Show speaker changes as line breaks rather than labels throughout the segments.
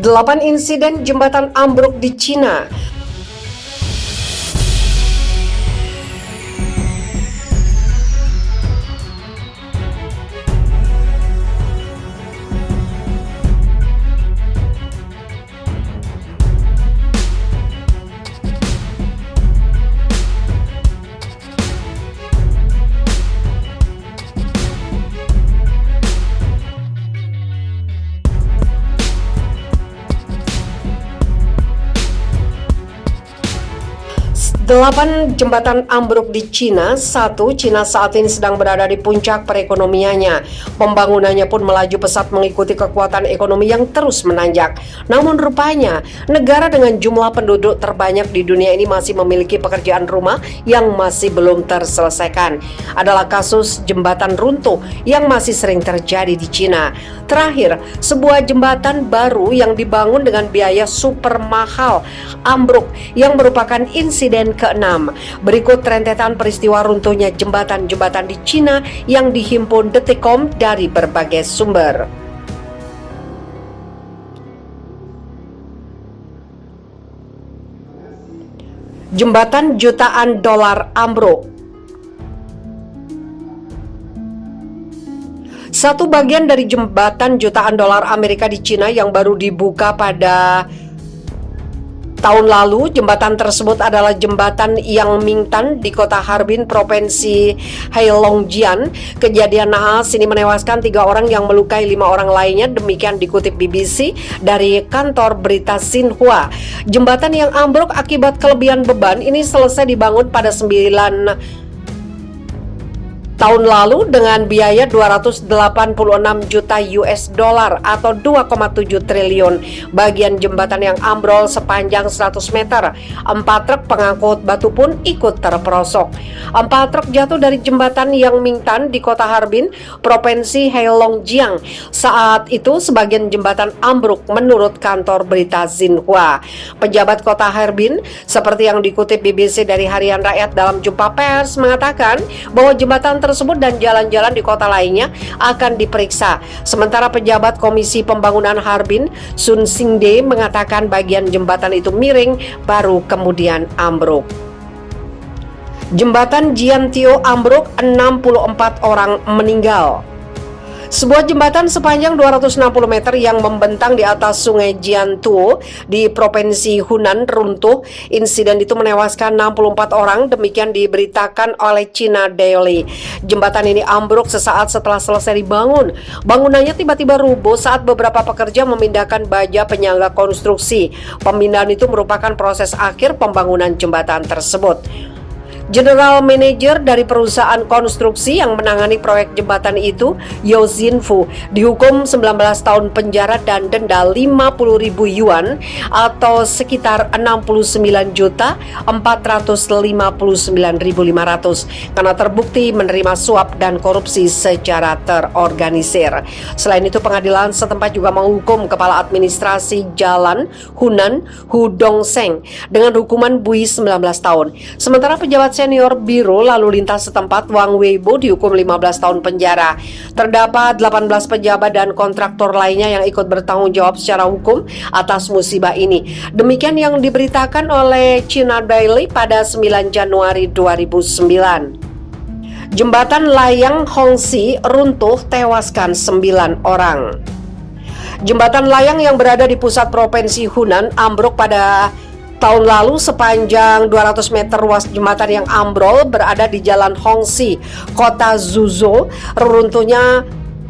8 insiden jembatan ambruk di Cina. Delapan jembatan ambruk di Cina. Satu, Cina saat ini sedang berada di puncak perekonomiannya. Pembangunannya pun melaju pesat mengikuti kekuatan ekonomi yang terus menanjak. Namun rupanya, negara dengan jumlah penduduk terbanyak di dunia ini masih memiliki pekerjaan rumah yang masih belum terselesaikan. Adalah kasus jembatan runtuh yang masih sering terjadi di Cina. Terakhir, sebuah jembatan baru yang dibangun dengan biaya super mahal ambruk yang merupakan insiden ke-6. Berikut rentetan peristiwa runtuhnya jembatan-jembatan di Cina yang dihimpun Detikcom dari berbagai sumber. Jembatan jutaan dolar ambruk. Satu bagian dari jembatan jutaan dolar Amerika di Cina yang baru dibuka pada tahun lalu. Jembatan tersebut adalah jembatan Yang Mingtan di kota Harbin, provinsi Heilongjiang. Kejadian naas ini menewaskan 3 orang yang melukai 5 orang lainnya. Demikian dikutip BBC dari kantor berita Xinhua. Jembatan yang ambruk akibat kelebihan beban ini selesai dibangun pada 9 tahun lalu dengan biaya 286 juta US dollar atau 2,7 triliun. Bagian jembatan yang ambrol sepanjang 100 meter. 4 truk pengangkut batu pun ikut terperosok. 4 truk jatuh dari jembatan Yang Mingtan di kota Harbin, provinsi Heilongjiang. Saat itu sebagian jembatan ambruk menurut kantor berita Xinhua. Pejabat kota Harbin, seperti yang dikutip BBC dari Harian Rakyat dalam jumpa pers, mengatakan bahwa jembatan tersebut dan jalan-jalan di kota lainnya akan diperiksa. Sementara pejabat Komisi Pembangunan Harbin, Sun Xingde, mengatakan bagian jembatan itu miring baru kemudian ambruk. Jembatan Jiantio ambruk, 64 orang meninggal. Sebuah jembatan sepanjang 260 meter yang membentang di atas sungai Jiantuo di provinsi Hunan runtuh. Insiden itu menewaskan 64 orang, demikian diberitakan oleh China Daily. Jembatan ini ambruk sesaat setelah selesai dibangun. Bangunannya tiba-tiba rubuh saat beberapa pekerja memindahkan baja penyangga konstruksi. Pemindahan itu merupakan proses akhir pembangunan jembatan tersebut. General Manager dari perusahaan konstruksi yang menangani proyek jembatan itu, Yao Xinfu, dihukum 19 tahun penjara dan denda 50.000 yuan atau sekitar 69.459.500 karena terbukti menerima suap dan korupsi secara terorganisir. Selain itu, pengadilan setempat juga menghukum Kepala Administrasi Jalan Hunan, Hu Dongseng, dengan hukuman buih 19 tahun. Sementara pejabat senior Biro Lalu Lintas setempat, Wang Weibo, dihukum 15 tahun penjara. Terdapat 18 pejabat dan kontraktor lainnya yang ikut bertanggung jawab secara hukum atas musibah ini. Demikian yang diberitakan oleh China Daily pada 9 Januari 2009. Jembatan layang Hongxi runtuh, tewaskan 9 orang. Jembatan layang yang berada di pusat provinsi Hunan ambruk pada tahun lalu. Sepanjang 200 meter ruas jembatan yang ambrol berada di Jalan Hongxi, kota Zhuzhou. Reruntuhnya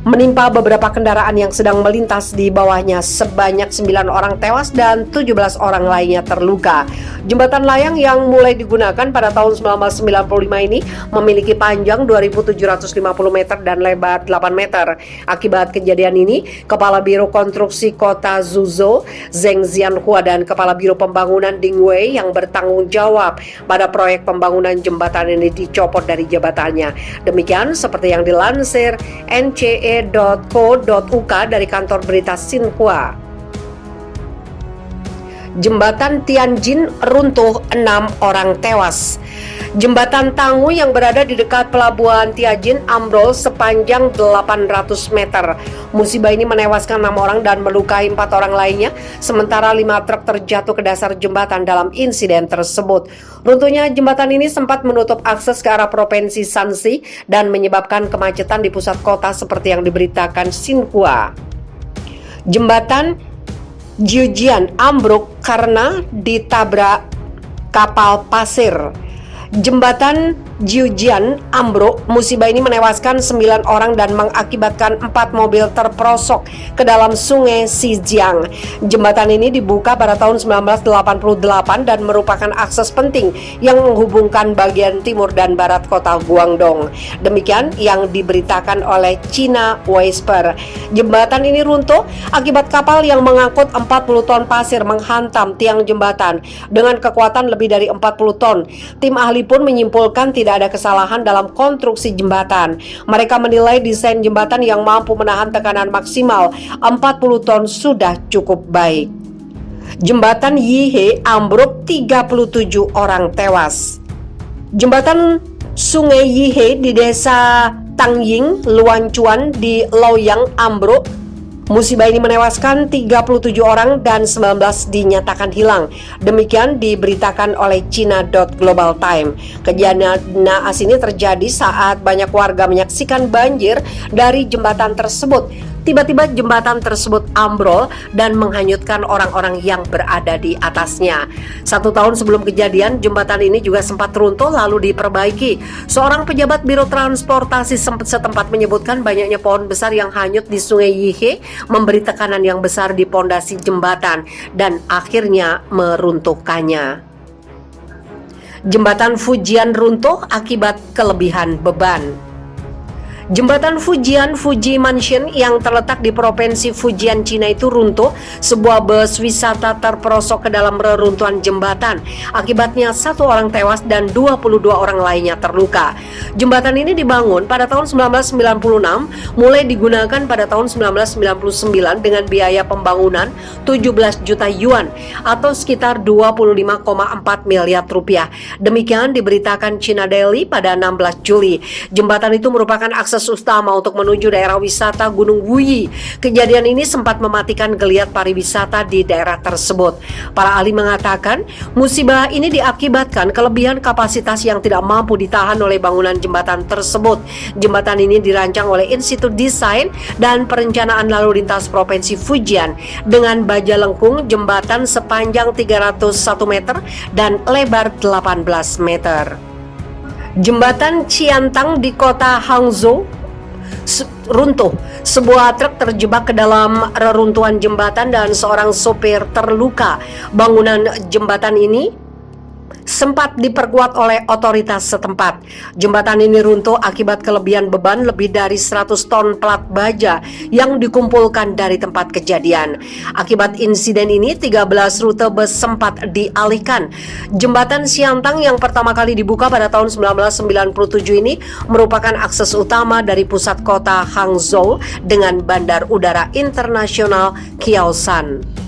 menimpa beberapa kendaraan yang sedang melintas di bawahnya. Sebanyak 9 orang tewas dan 17 orang lainnya terluka. Jembatan layang yang mulai digunakan pada tahun 1995 ini memiliki panjang 2.750 meter dan lebar 8 meter. Akibat kejadian ini, Kepala Biro Konstruksi Kota Zhuzhou, Zheng Xianhua, dan Kepala Biro Pembangunan Ding Wei yang bertanggung jawab pada proyek pembangunan jembatan ini dicopot dari jabatannya. Demikian seperti yang dilansir nce.co.uk dari kantor berita Xinhua. Jembatan Tianjin runtuh, 6 orang tewas. Jembatan Tanggu yang berada di dekat pelabuhan Tianjin ambrol sepanjang 800 meter. Musibah ini menewaskan 6 orang dan melukai 4 orang lainnya, sementara 5 truk terjatuh ke dasar jembatan dalam insiden tersebut. Runtuhnya jembatan ini sempat menutup akses ke arah provinsi Shanxi dan menyebabkan kemacetan di pusat kota seperti yang diberitakan Xinhua. Jembatan Jiujian ambruk karena ditabrak kapal pasir. Jembatan Jiujian ambruk. Musibah ini menewaskan 9 orang dan mengakibatkan 4 mobil terperosok ke dalam sungai Xizang. Jembatan ini dibuka pada tahun 1988 dan merupakan akses penting yang menghubungkan bagian timur dan barat kota Guangdong. Demikian yang diberitakan oleh China Whisper. Jembatan ini runtuh akibat kapal yang mengangkut 40 ton pasir menghantam tiang jembatan dengan kekuatan lebih dari 40 ton. Tim ahli pun menyimpulkan tidak ada kesalahan dalam konstruksi jembatan. Mereka menilai desain jembatan yang mampu menahan tekanan maksimal 40 ton sudah cukup baik. Jembatan Yihe ambruk, 37 orang tewas. Jembatan Sungai Yihe di desa Tangying, Luanchuan di Luoyang ambruk. Musibah ini menewaskan 37 orang dan 19 dinyatakan hilang. Demikian diberitakan oleh China.Global Time. Kejadian naas ini terjadi saat banyak warga menyaksikan banjir dari jembatan tersebut. Tiba-tiba jembatan tersebut ambrol dan menghanyutkan orang-orang yang berada di atasnya. 1 tahun sebelum kejadian, jembatan ini juga sempat runtuh lalu diperbaiki. Seorang pejabat Biro Transportasi setempat menyebutkan banyaknya pohon besar yang hanyut di Sungai Yihe memberi tekanan yang besar di pondasi jembatan dan akhirnya meruntuhkannya. Jembatan Fujian runtuh akibat kelebihan beban. Jembatan Fuji Mansion yang terletak di provinsi Fujian, Cina itu runtuh. Sebuah bus wisata terperosok ke dalam reruntuhan jembatan. Akibatnya 1 orang tewas dan 22 orang lainnya terluka. Jembatan ini dibangun pada tahun 1996, mulai digunakan pada tahun 1999 dengan biaya pembangunan 17 juta yuan atau sekitar 25,4 miliar rupiah. Demikian diberitakan China Daily pada 16 Juli. Jembatan itu merupakan akses utama untuk menuju daerah wisata Gunung Wuyi. Kejadian ini sempat mematikan geliat pariwisata di daerah tersebut. Para ahli mengatakan musibah ini diakibatkan kelebihan kapasitas yang tidak mampu ditahan oleh bangunan jembatan tersebut. Jembatan ini dirancang oleh Institut Desain dan Perencanaan Lalu Lintas Provinsi Fujian dengan baja lengkung jembatan sepanjang 301 meter dan lebar 18 meter. Jembatan Qiantang di kota Hangzhou runtuh. Sebuah truk terjebak ke dalam reruntuhan jembatan dan seorang sopir terluka. Bangunan jembatan ini sempat diperkuat oleh otoritas setempat. Jembatan ini runtuh akibat kelebihan beban lebih dari 100 ton plat baja yang dikumpulkan dari tempat kejadian. Akibat insiden ini 13 rute bus sempat dialihkan. Jembatan Qiantang yang pertama kali dibuka pada tahun 1997 ini merupakan akses utama dari pusat kota Hangzhou dengan bandar udara internasional Qiaoshan.